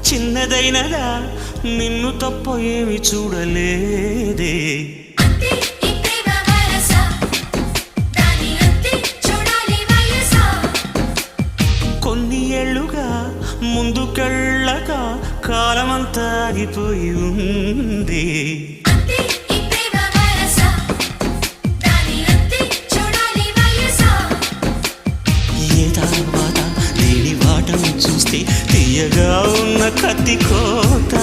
చిన్నదైనదా నిన్ను తప్ప ఏమి చూడలేదే కొన్ని ఏళ్ళుగా ముందుకెళ్ళక కాలమంతా ఆగిపోయి ఉంది ఏ తర్వాత లేని వాటను చూస్తే తీయగా ఉన్న కత్తి కోత